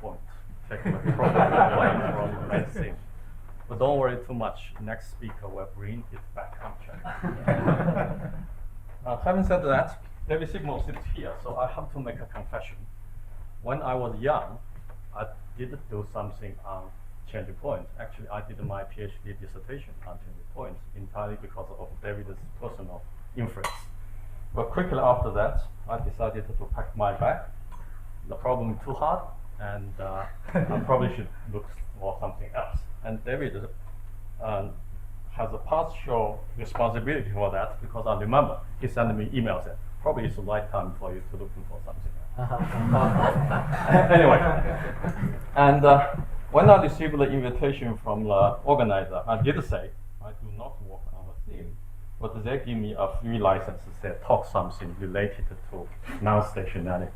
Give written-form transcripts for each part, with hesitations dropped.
point. Take the problem away from the main theme. But don't worry too much. Next speaker will bring it back on track. Having said that, David Sigmund sits here, so I have to make a confession. When I was young, I did do something on change points. Actually, I did my PhD dissertation on change points entirely because of David's personal influence. But quickly after that, I decided to pack my bag. The problem is too hard, and I probably should look for something else. And David has a partial responsibility for that because I remember he sent me emails that probably it's the right time for you to look for something else. Anyway, and when I received the invitation from the organizer, I did say I do not work on the theme, but they give me a free license to say talk something related to non-stationality.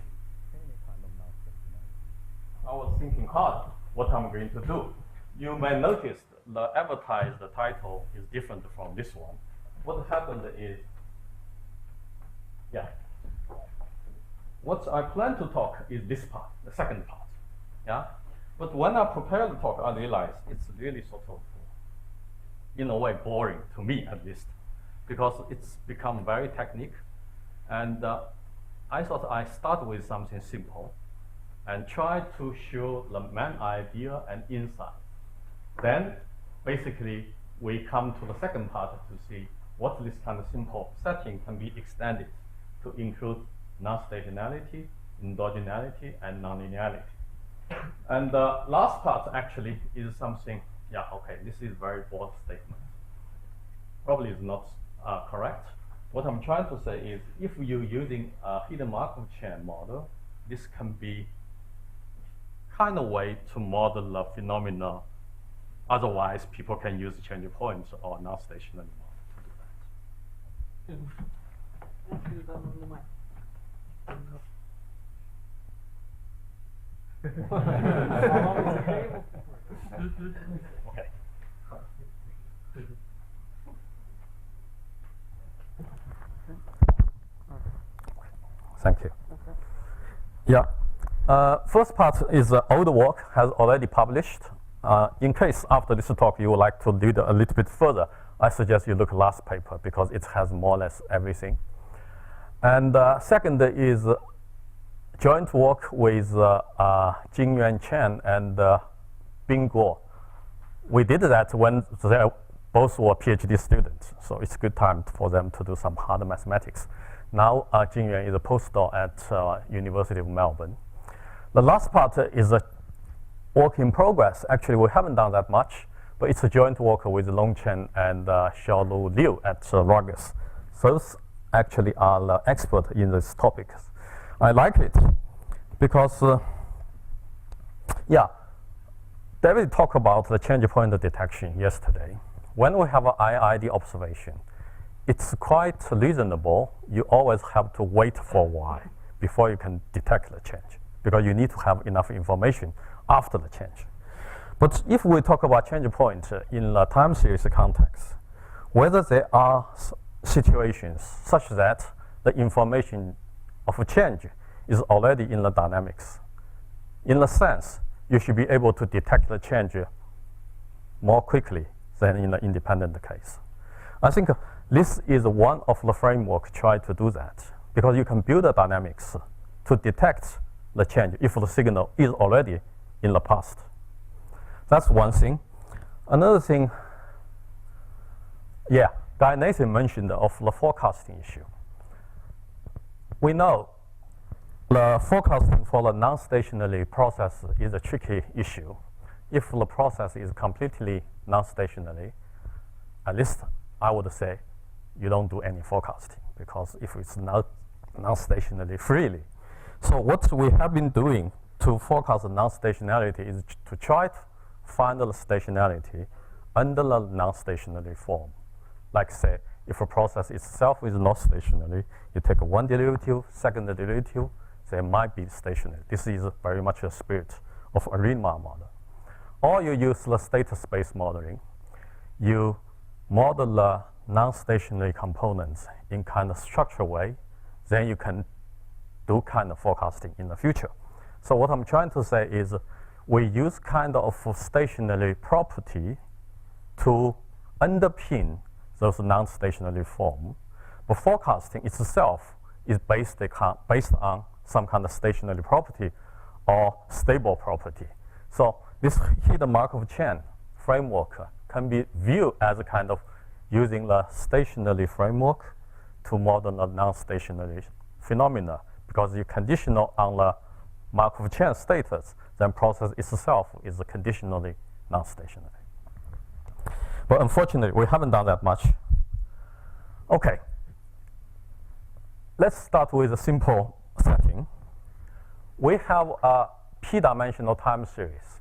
I was thinking hard what I'm going to do. You may notice the advertised title is different from this one. What happened is, what I plan to talk is this part, the second part. But when I prepared the talk, I realized it's really sort of, in a way, boring to me at least, because it's become very technical. And I thought I start with something simple and try to show the main idea and insight. Then, basically, we come to the second part to see what this kind of simple setting can be extended to include non-stationality, endogeneity, and nonlinearity. And the last part actually is something, this is a very broad statement. Probably is not correct. What I'm trying to say is, if you're using a hidden Markov chain model, this can be kind of way to model the phenomena. Otherwise, people can use change points or non-stationary model to do that. Okay. Thank you. First part is old work, has already published. In case after this talk you would like to read a little bit further, I suggest you look last paper because it has more or less everything. And second is joint work with Jingyuan Chen and Bing Guo. We did that when they both were PhD students, so it's a good time for them to do some hard mathematics. Now Jingyuan is a postdoc at University of Melbourne. The last part is a work in progress. Actually, we haven't done that much, but it's a joint work with Long Chen and Xiaolu Liu at Rutgers. Those actually are the expert in this topic. I like it because, David talked about the change point detection yesterday. When we have an IID observation, it's quite reasonable. You always have to wait for a while before you can detect the change, because you need to have enough information after the change. But if we talk about change point in the time series context, whether there are situations such that the information of a change is already in the dynamics, in the sense, you should be able to detect the change more quickly than in the independent case. I think this is one of the framework try to do that, because you can build the dynamics to detect the change if the signal is already in the past. That's one thing. Another thing, Guy Nathan mentioned of the forecasting issue. We know the forecasting for the non-stationary process is a tricky issue. If the process is completely non-stationary, at least I would say you don't do any forecasting, because if it's not non-stationary freely. So what we have been doing to forecast the non-stationarity is to try to find the stationarity under the non-stationary form. Like say, if a process itself is not stationary, you take one derivative, second derivative, they might be stationary. This is very much the spirit of a Riemann model. Or you use the state space modeling. You model the non-stationary components in kind of structured way, then you can do kind of forecasting in the future. So what I'm trying to say is we use kind of a stationary property to underpin those non-stationary form. But forecasting itself is based on some kind of stationary property or stable property. So this hidden Markov chain framework can be viewed as a kind of using the stationary framework to model the non-stationary phenomena, because you conditional on the Markov chain status, then process itself is conditionally non-stationary. But unfortunately, we haven't done that much. Okay, let's start with a simple setting. We have a p-dimensional time series.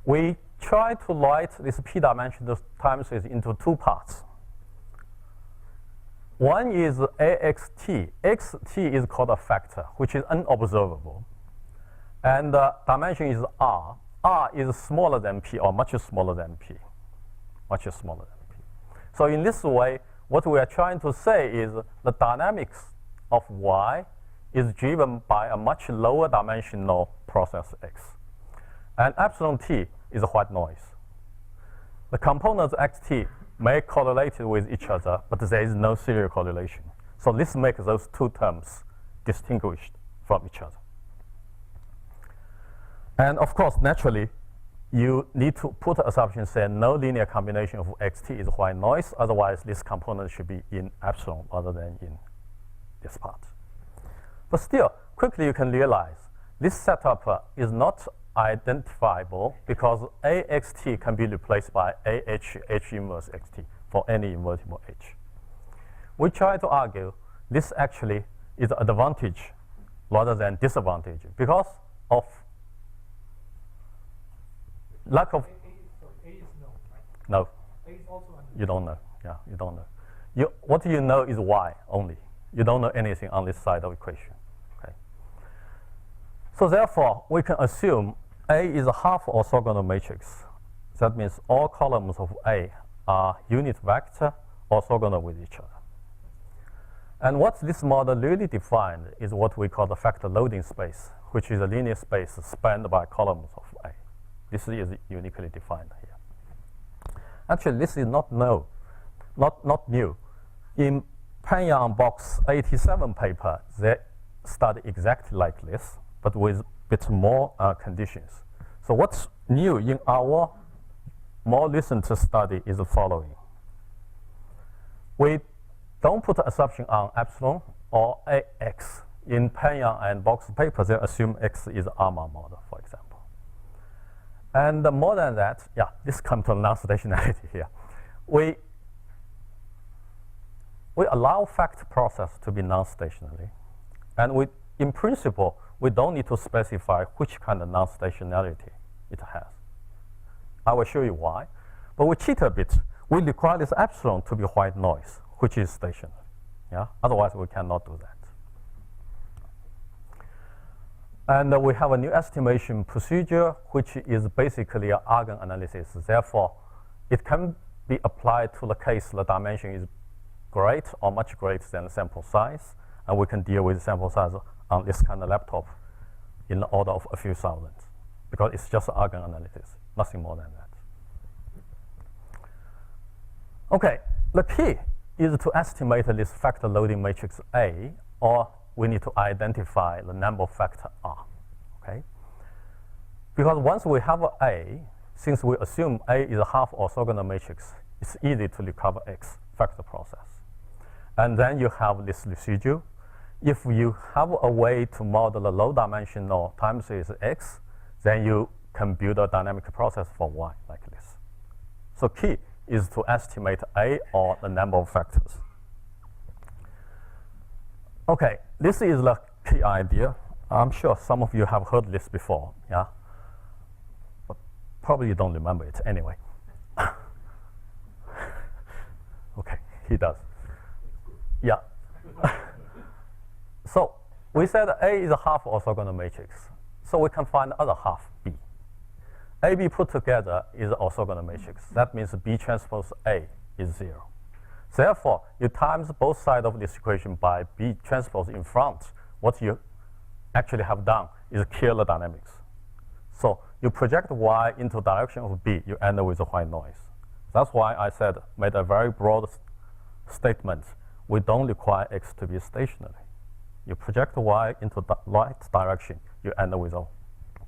We try to write this p-dimensional time series into two parts. One is AXT. XT is called a factor, which is unobservable. And the dimension is R. R is smaller than P, or much smaller than P. Much smaller than P. So in this way, what we are trying to say is the dynamics of Y is driven by a much lower dimensional process X. And epsilon T is a white noise. The components XT may correlate with each other, but there is no serial correlation. So this makes those two terms distinguished from each other. And of course, naturally, you need to put assumption saying no linear combination of XT is white noise, otherwise this component should be in epsilon rather than in this part. But still, quickly you can realize this setup is not identifiable because AXT can be replaced by AH, H inverse XT for any invertible H. We try to argue this actually is an advantage rather than disadvantage because of lack of. A is no, right? No. A is also unknown. You don't know. Yeah, you don't know. What you know is Y only. You don't know anything on this side of equation. Okay. So therefore, we can assume A is a half orthogonal matrix. That means all columns of A are unit vector orthogonal with each other. And what this model really defined is what we call the factor loading space, which is a linear space spanned by columns of A. This is uniquely defined here. Actually, this is not new. In Pan-Yang box 87 paper, they study exactly like this, but with a bit more conditions. So what's new in our more recent study is the following. We don't put assumption on epsilon or AX. In Pan-Yang and box paper, they assume X is Arma model, for example. And more than that, yeah, this comes to non-stationarity here. We allow fact process to be non-stationary. And in principle, we don't need to specify which kind of non-stationarity it has. I will show you why. But we cheat a bit. We require this epsilon to be white noise, which is stationary. Yeah? Otherwise, we cannot do that. And we have a new estimation procedure, which is basically an eigen analysis. Therefore, it can be applied to the case the dimension is great or much greater than the sample size. And we can deal with sample size on this kind of laptop in the order of a few thousand, because it's just eigen analysis, nothing more than that. Okay, the key is to estimate this factor loading matrix A, or we need to identify the number factor R, okay? Because once we have A, since we assume A is a half orthogonal matrix, it's easy to recover X factor process. And then you have this residue. If you have a way to model a low dimensional time series X, then you can build a dynamic process for Y like this. So key is to estimate A or the number of factors. Okay, this is the key idea. I'm sure some of you have heard this before, yeah? But probably you don't remember it anyway. Okay, he does. Yeah. So we said A is a half orthogonal matrix. So we can find the other half, B. AB put together is an orthogonal matrix. That means B transpose A is 0. Therefore, you times both sides of this equation by B transpose in front. What you actually have done is kill the dynamics. So you project y into direction of b, you end up with a white noise. That's why I said, made a very broad statement. We don't require x to be stationary. You project y into the right direction, you end up with a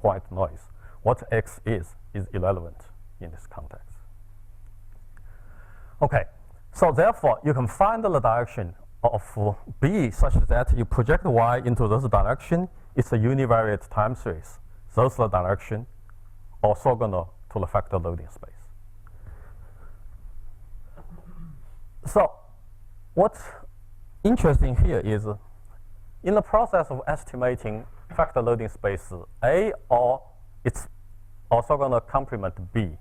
white noise. What x is irrelevant in this context. Okay, so therefore you can find the direction of b such that you project y into this direction. It's a univariate time series. Those are the direction orthogonal to the factor loading space. So what's interesting here is in the process of estimating factor loading space A or its orthogonal complement B,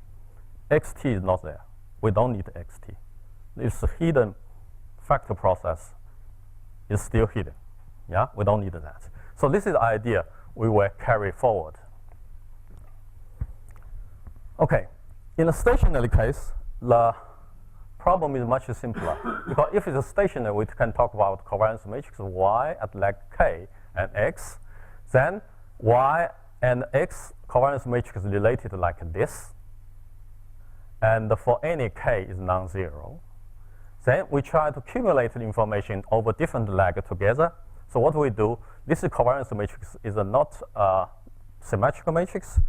xt is not there. We don't need xt. This hidden factor process is still hidden. Yeah, we don't need that. So this is the idea we will carry forward. Okay, in a stationary case, the problem is much simpler. Because if it's stationary, we can talk about covariance matrix y at leg k and x. Then y and x covariance matrix is related like this. And for any k is non-zero. Then we try to accumulate the information over different legs together. So what we do, this covariance matrix is not a symmetrical matrix.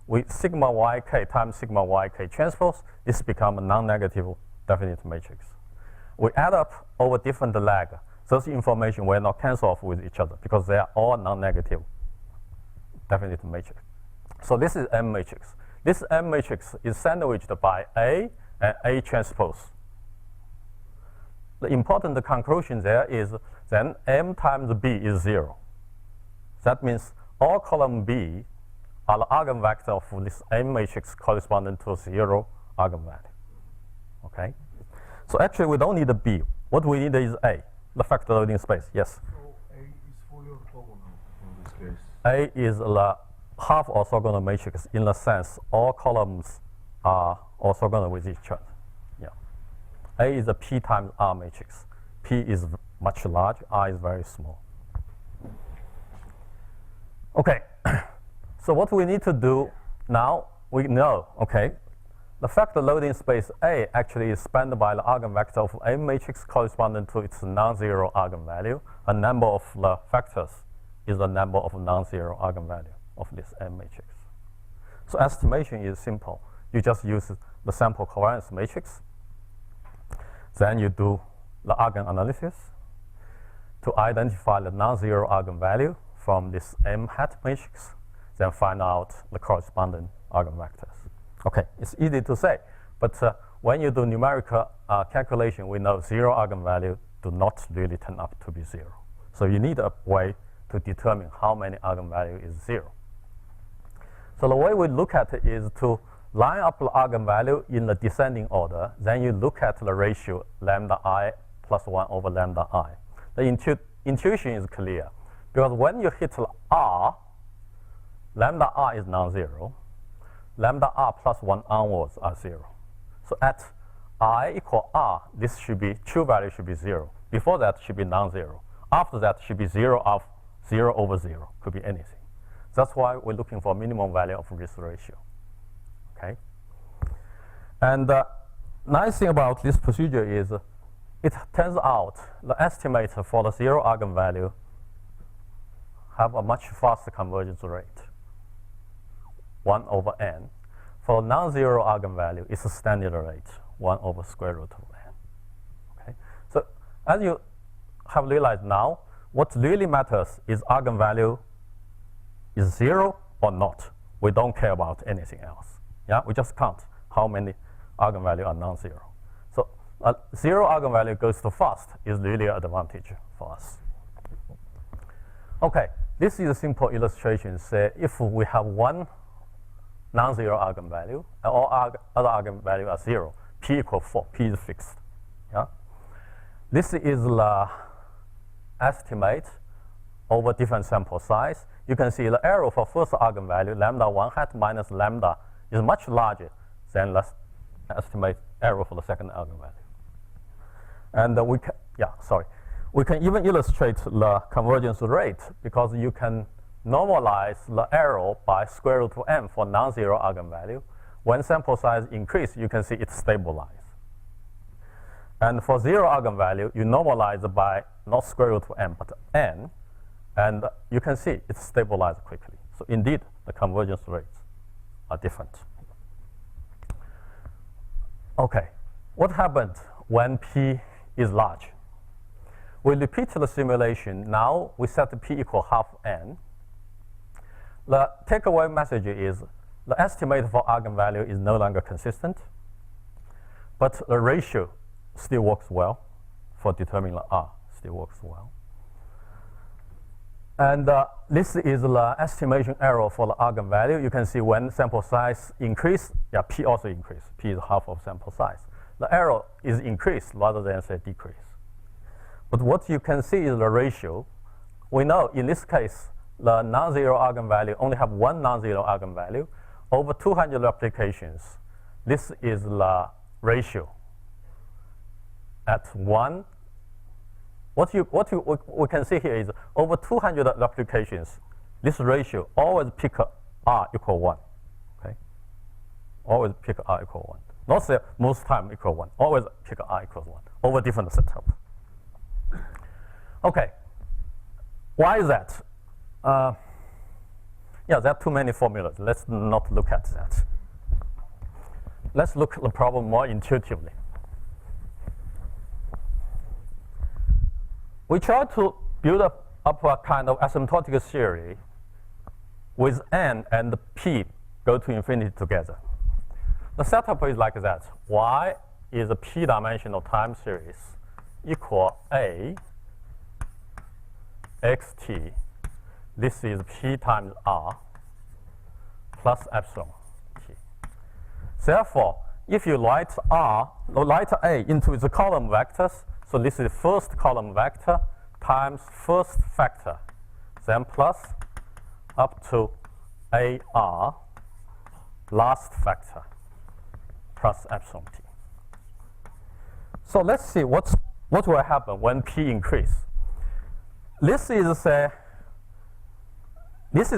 With sigma yk times sigma yk transpose, this becomes a non-negative definite matrix. We add up over different legs. Those information will not cancel off with each other because they are all non-negative definite matrix. So this is M matrix. This M matrix is sandwiched by A and A transpose. The important conclusion there is then M times B is 0. That means all column B are the eigenvector of this M matrix corresponding to 0 eigenvalue. Okay? So actually we don't need a B. What we need is A, the factor loading space. Yes? So A is fully orthogonal in this case. A is the half orthogonal matrix in the sense all columns are orthogonal with each other. Yeah. A is a P times R matrix. P is much large, R is very small. Okay. So what we need to do now, we know, okay, the factor loading space A actually is spanned by the eigenvector of A matrix corresponding to its non-zero eigenvalue. A number of the factors is the number of non-zero eigenvalue of this M matrix. So estimation is simple. You just use the sample covariance matrix. Then you do the eigenanalysis to identify the non-zero eigenvalue from this M hat matrix. Then find out the corresponding eigenvectors. Okay, it's easy to say, but when you do numerical calculation, we know 0 eigenvalue do not really turn up to be 0. So you need a way to determine how many eigenvalue is 0. So the way we look at it is to line up the eigenvalue in the descending order. Then you look at the ratio lambda I plus 1 over lambda I. The intuition is clear, because when you hit R, lambda R is non-zero. Lambda R plus 1 onwards are 0. So at I equal R, this should be, true value should be 0. Before that should be non-zero. After that should be 0 of 0 over 0, could be anything. That's why we're looking for minimum value of this ratio. Okay? And nice thing about this procedure is it turns out the estimate for the 0 eigenvalue have a much faster convergence rate. 1 over n. For non-zero eigenvalue, it's a standard rate, 1 over square root of n. Okay? So as you have realized now, what really matters is eigenvalue is 0 or not. We don't care about anything else. Yeah? We just count how many eigenvalues are non-zero. So 0 eigenvalue goes too fast is really an advantage for us. Okay, this is a simple illustration. Say if we have one non-zero eigenvalue, and all other eigenvalues are 0. P equals 4. P is fixed. Yeah? This is the estimate over different sample size. You can see the error for first eigenvalue, lambda 1 hat minus lambda, is much larger than the estimate error for the second eigenvalue. And we can even illustrate the convergence rate because you can normalize the error by square root of n for non-zero eigenvalue. When sample size increase, you can see it stabilizes. And for zero eigenvalue, you normalize by not square root of n, but n, and you can see it stabilizes quickly. So indeed, the convergence rates are different. Okay, what happened when p is large? We repeat the simulation. Now we set p equal half n. The takeaway message is the estimate for eigenvalue is no longer consistent, but the ratio still works well for determining the R, still works well. And this is the estimation error for the eigenvalue. You can see when sample size increase, yeah, p also increase. P is half of sample size. The error is increased rather than say decrease. But what you can see is the ratio. We know in this case, the non-zero eigenvalue only have one non-zero eigenvalue. Over 200 replications, this is the ratio at 1. What we can see here is over 200 replications, this ratio always pick R equal 1. Okay? Always pick R equal 1. Not say most time equal 1. Always pick R equals 1 over different setup. Okay. Why is that? Yeah, there are too many formulas. Let's not look at that. Let's look at the problem more intuitively. We try to build up a kind of asymptotic theory with n and p go to infinity together. The setup is like that. Y is a p-dimensional time series equal a xt. This is p times r plus epsilon t. Therefore, if you write a into the column vectors, so this is first column vector times first factor, then plus up to AR last factor plus epsilon t. So let's see what will happen when p increase. This is the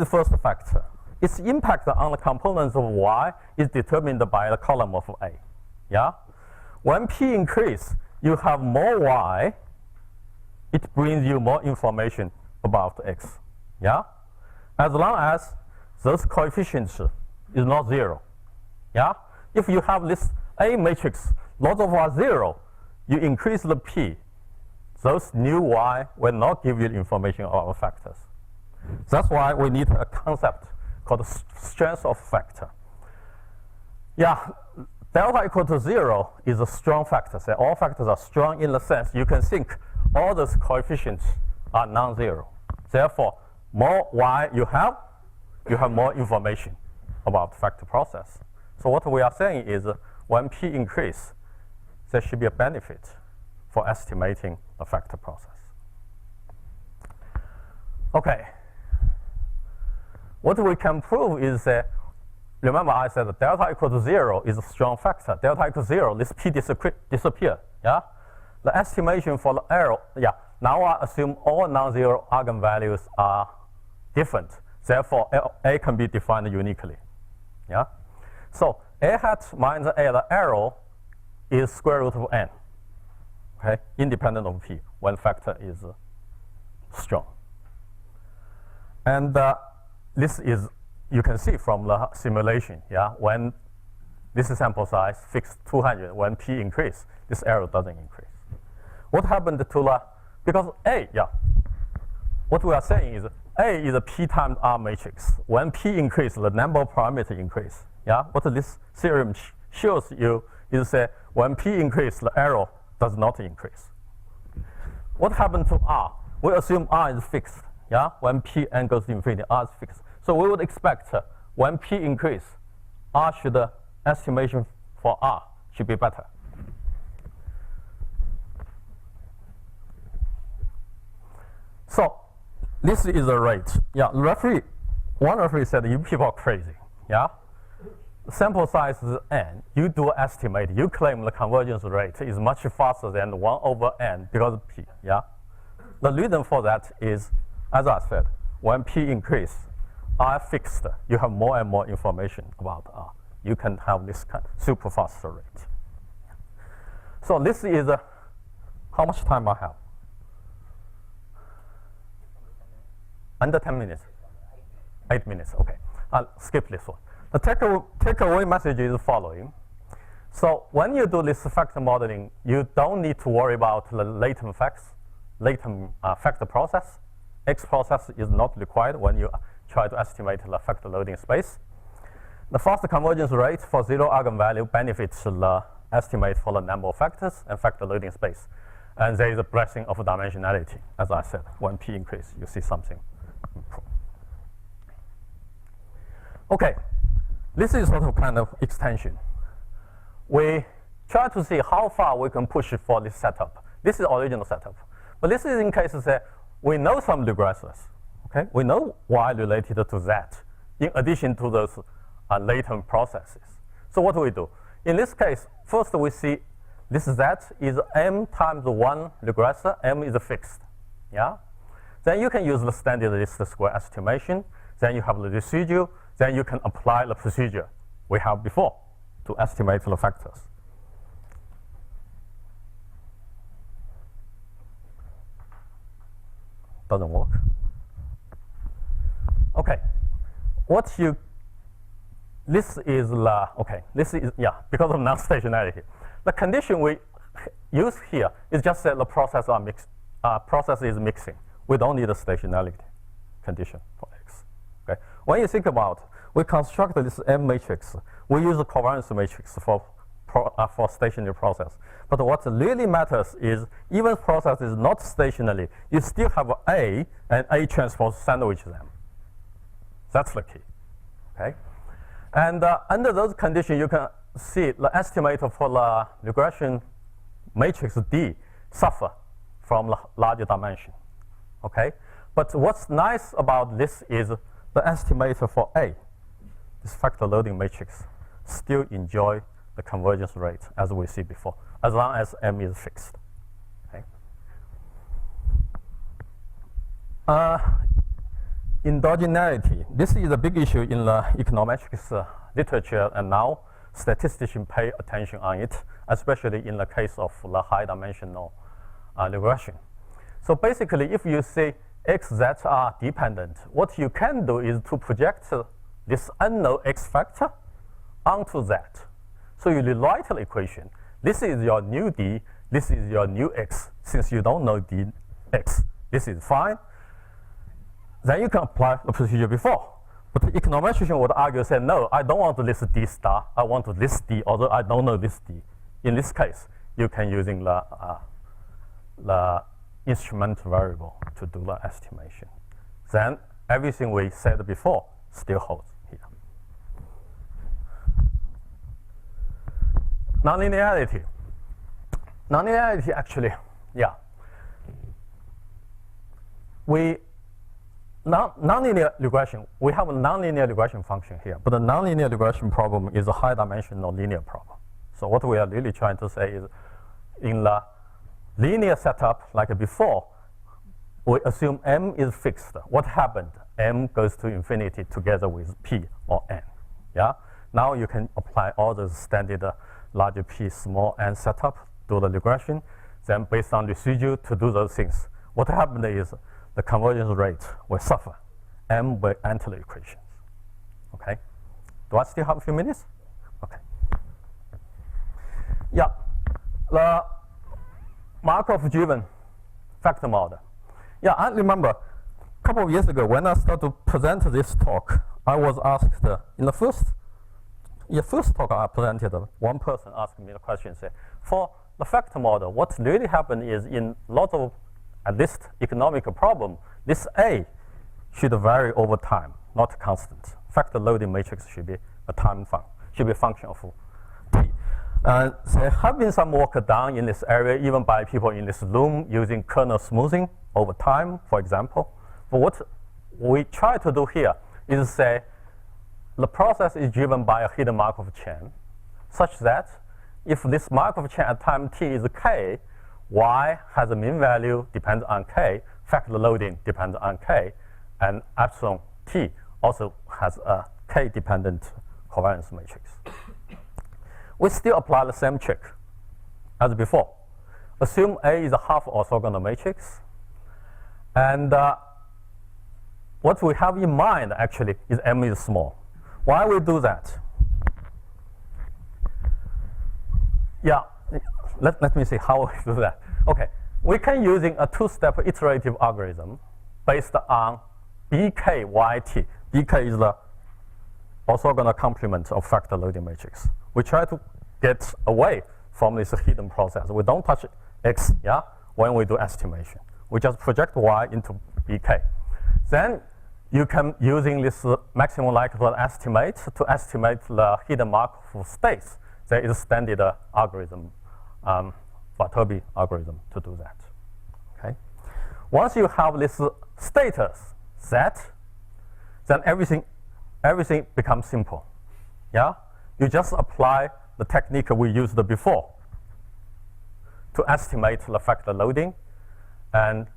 first factor. Its impact on the components of y is determined by the column of A. Yeah? When p increase, you have more y, it brings you more information about x. Yeah? As long as those coefficients is not 0. Yeah? If you have this A matrix, lots of are 0, you increase the p, those new y will not give you information about factors. That's why we need a concept called strength of factor. Yeah, delta equal to 0 is a strong factor. So all factors are strong in the sense you can think all those coefficients are non-zero. Therefore, more y you have more information about the factor process. So what we are saying is when p increase, there should be a benefit for estimating the factor process. Okay. What we can prove is remember I said delta equal to 0 is a strong factor. Delta equal to 0, this p disappear. Yeah? The estimation for the error, yeah, now I assume all non-zero eigenvalues are different. Therefore, A can be defined uniquely. Yeah? So A hat minus A, the error is square root of n. Okay? Independent of p, when factor is strong. And this is, you can see from the simulation, yeah, when this is sample size fixed 200, when p increase, this error doesn't increase. What happened to the, because A, yeah, what we are saying is A is a p times R matrix. When p increase, the number of parameters increase. Yeah, what this theorem shows you is when p increase, the error does not increase. What happened to R? We assume R is fixed. Yeah, when p n goes to infinity, R is fixed. So we would expect when p increase, R should, estimation for R should be better. So this is the rate. Yeah, one referee said, you people are crazy. Yeah, sample size is n. You do estimate. You claim the convergence rate is much faster than 1 over n because of p. Yeah, the reason for that is, as I said, when P increase, R fixed, you have more and more information about R. You can have this kind of super fast rate. So this is how much time I have? Under 10 minutes? 8 minutes, okay. I'll skip this one. The takeaway message is the following. So when you do this factor modeling, you don't need to worry about the latent factor process. X process is not required when you try to estimate the factor loading space. The fast convergence rate for zero eigenvalue benefits the estimate for the number of factors and factor loading space. And there is a blessing of dimensionality, as I said. When P increase, you see something improve. Okay, this is sort of kind of extension. We try to see how far we can push for this setup. This is original setup. But this is in cases that we know some regressors. Okay? We know Y related to Z, in addition to those latent processes. So what do we do? In this case, first we see this Z is M times 1 regressor. M is fixed. Yeah? Then you can use the standard least square estimation. Then you have the residue. Then you can apply the procedure we have before to estimate the factors. Doesn't work. Okay. This is because of non-stationarity. The condition we use here is just that the process is mixing. We don't need a stationarity condition for X. Okay. When you think about, we construct this M matrix. We use a covariance matrix for stationary process. But what really matters is, even process is not stationary, you still have A, and A transpose sandwich them. That's the key. Okay. And under those conditions, you can see the estimate for the regression matrix D suffer from the larger dimension. Okay. But what's nice about this is the estimator for A, this factor loading matrix, still enjoy the convergence rate as we see before, as long as M is fixed. Okay. Endogeneity. This is a big issue in the econometrics literature, and now statisticians pay attention on it, especially in the case of the high dimensional regression. So basically, if you say X, Z are dependent, what you can do is to project this unknown X factor onto Z. So you rewrite the equation. This is your new D, this is your new X. Since you don't know D, X, this is fine. Then you can apply the procedure before. But the econometrician would argue, say, no, I don't want to list D star. I want to list D, although I don't know this D. In this case, you can using the instrument variable to do the estimation. Then everything we said before still holds here. Nonlinearity. Nonlinearity actually, yeah. Nonlinear regression, we have a nonlinear regression function here, but the nonlinear regression problem is a high dimensional linear problem. So what we are really trying to say is, in the linear setup like before, we assume M is fixed. What happened? M goes to infinity together with P or N. Yeah? Now you can apply all the standard larger P, small n setup, do the regression, then based on residue to do those things. What happened is the convergence rate will suffer. M will enter the equations. Okay? Do I still have a few minutes? Okay. Yeah. The Markov-driven factor model. Yeah, I remember a couple of years ago when I started to present this talk, I was asked in the first talk I presented, one person asked me the question, say, for the factor model, what really happened is in lots of, at least economic problem, this A should vary over time, not constant. Factor loading matrix should be a time function, should be a function of T. There have been some work done in this area, even by people in this room, using kernel smoothing over time, for example. But what we try to do here is say the process is driven by a hidden Markov chain, such that if this Markov chain at time t is k, y has a mean value depends on k, factor loading depends on k, and epsilon t also has a k-dependent covariance matrix. We still apply the same trick as before. Assume A is a half orthogonal matrix, and what we have in mind actually is M is small. Why we do that? Yeah, let me see how we do that. Okay, we can using a two-step iterative algorithm based on BKYT. BK is the orthogonal complement of factor loading matrix. We try to get away from this hidden process. We don't touch X, yeah, when we do estimation. We just project Y into BK. Then you can using this maximum likelihood estimate to estimate the hidden Markov states. There is a standard algorithm, Viterbi algorithm to do that. Okay. Once you have this status set, then everything becomes simple. Yeah, you just apply the technique we used before to estimate the factor loading and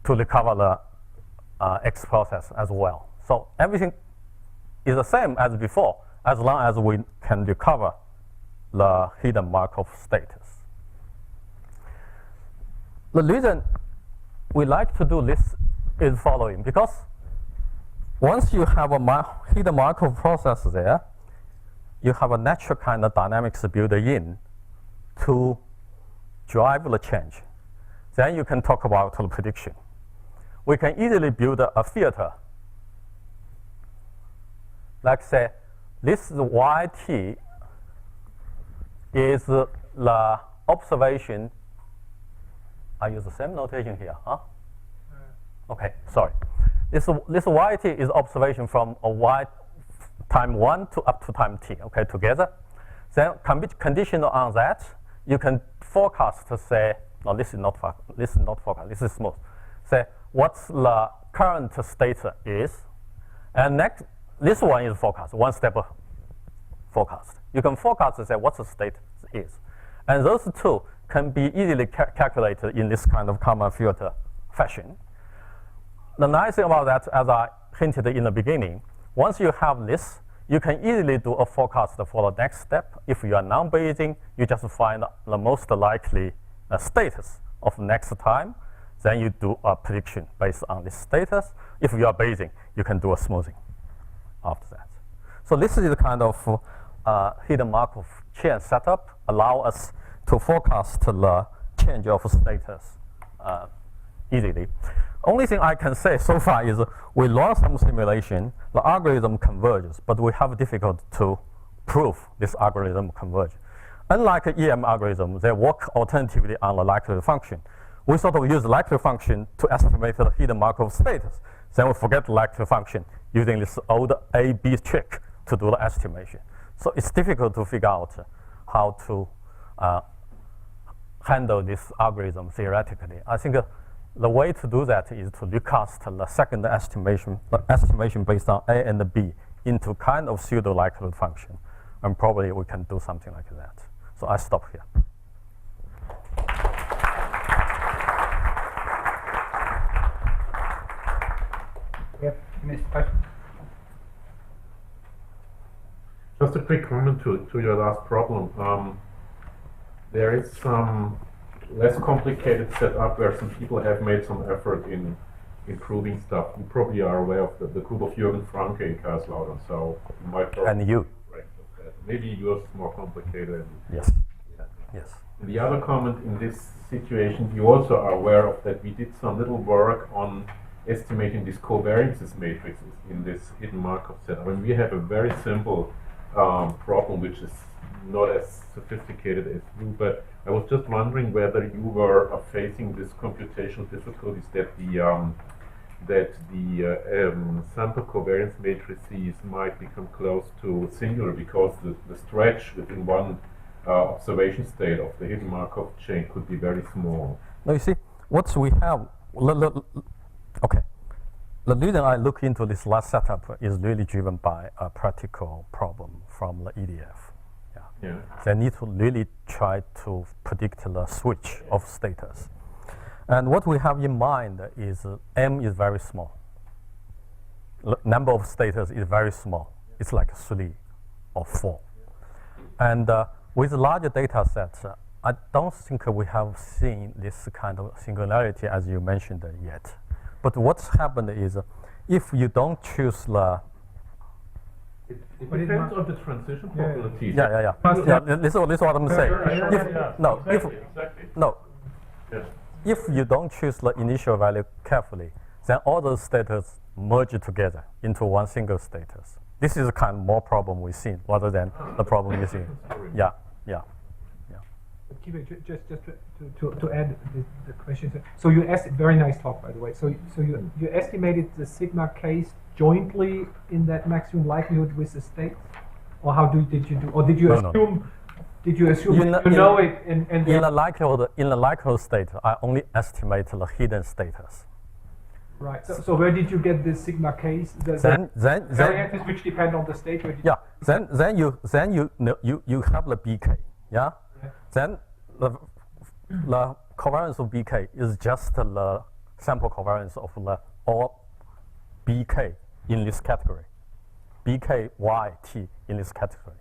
to recover the X process as well. So everything is the same as before, as long as we can recover the hidden Markov status. The reason we like to do this is following, because once you have a hidden Markov process there, you have a natural kind of dynamics built in to drive the change. Then you can talk about the prediction. We can easily build a filter. Like say, this YT is the observation. I use the same notation here, huh? Okay, sorry. This YT is observation from a Y time 1 to up to time t, okay, together. Then conditional on that, you can forecast to say, no, this is not forecast, this is smooth. Say what's the current state is, and next, this one is forecast, one step forecast. You can forecast to say what the state is. And those two can be easily calculated in this kind of common filter fashion. The nice thing about that, as I hinted in the beginning, once you have this, you can easily do a forecast for the next step. If you are non-Bayesian, you just find the most likely status of next time. Then you do a prediction based on this status. If you are Bayesian, you can do a smoothing after that. So this is the kind of hidden Markov chain setup, allow us to forecast the change of status easily. Only thing I can say so far is we run some simulation, the algorithm converges, but we have difficulty to prove this algorithm converges. Unlike EM algorithm, they work alternatively on the likelihood function. We sort of use the likelihood function to estimate the hidden Markov status. Then we forget the likelihood function using this old A-B trick to do the estimation. So it's difficult to figure out how to handle this algorithm theoretically. I think the way to do that is to recast the second estimation, based on A and B into kind of pseudo likelihood function. And probably we can do something like that. So I stop here. Yep, next question. Just a quick comment to your last problem. There is some less complicated setup where some people have made some effort in improving stuff. You probably are aware of the group of Jürgen Franke in Kaiserslautern, so you might And you. Maybe yours is more complicated. Yes. Yeah. Yes. And the other comment in this situation, you also are aware of that we did some little work on estimating these covariances matrices in this hidden Markov set. When we have a very simple problem which is not as sophisticated as you, but I was just wondering whether you were facing this computational difficulties that the sample covariance matrices might become close to singular because the stretch within one observation state of the hidden Markov chain could be very small. Now you see, what we have, okay. The reason I look into this last setup is really driven by a practical problem from the EDF. Yeah. They need to really try to predict the switch of status. And what we have in mind is M is very small. number of states is very small. It's like 3 or 4. And with larger data sets, I don't think we have seen this kind of singularity as you mentioned yet. But what's happened is if you don't choose the It depends on the transition probability. yeah, this is what I'm saying. If you don't choose the initial value carefully, then all those states merge together into one single status. This is kind of more problem we see rather than the problem you see. Yeah. Kibe, just to add the question. So you very nice talk, by the way. So you estimated the sigma case jointly in that maximum likelihood with the states, or how did you do? Or did you assume? No. Did you assume you know it? In the likelihood state, I only estimate the hidden status. Right. So where did you get this sigma case? The variances which depend on the state. Yeah. Then you have the BK. Yeah. Then the covariance of BK is just the sample covariance of all BK in this category. BKYT in this category.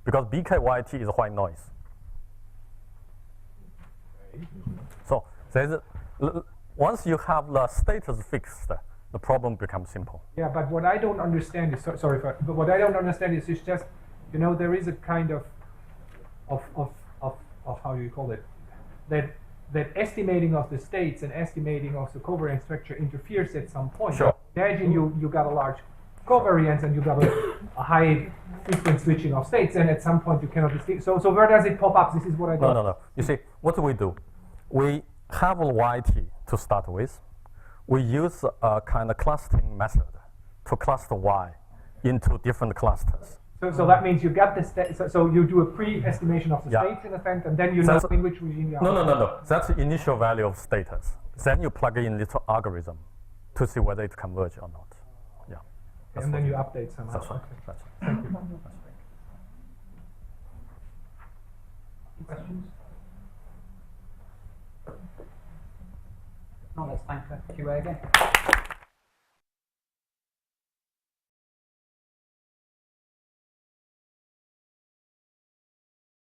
Because BKYT is white noise. So once you have the status fixed, the problem becomes simple. Yeah, but what I don't understand is but what I don't understand is it's just, there is a kind of how do you call it, that estimating of the states and estimating of the covariance structure interferes at some point. Sure. Imagine you got a large covariance and you got a high frequent switching of states, and at some point you cannot distinguish. So where does it pop up? This is what I don't. No. You see, what do? We have a YT to start with. We use a kind of clustering method to cluster Y into different clusters. So that means you got the state. So you do a pre-estimation of the states in a sense, and then you know in which regime you are. No. That's the initial value of status. Then you plug in little algorithm to see whether it converges or not. Yeah. And then you update somehow. That's right. Okay. That's right. Thank you. Questions? No, let's thank the QA again.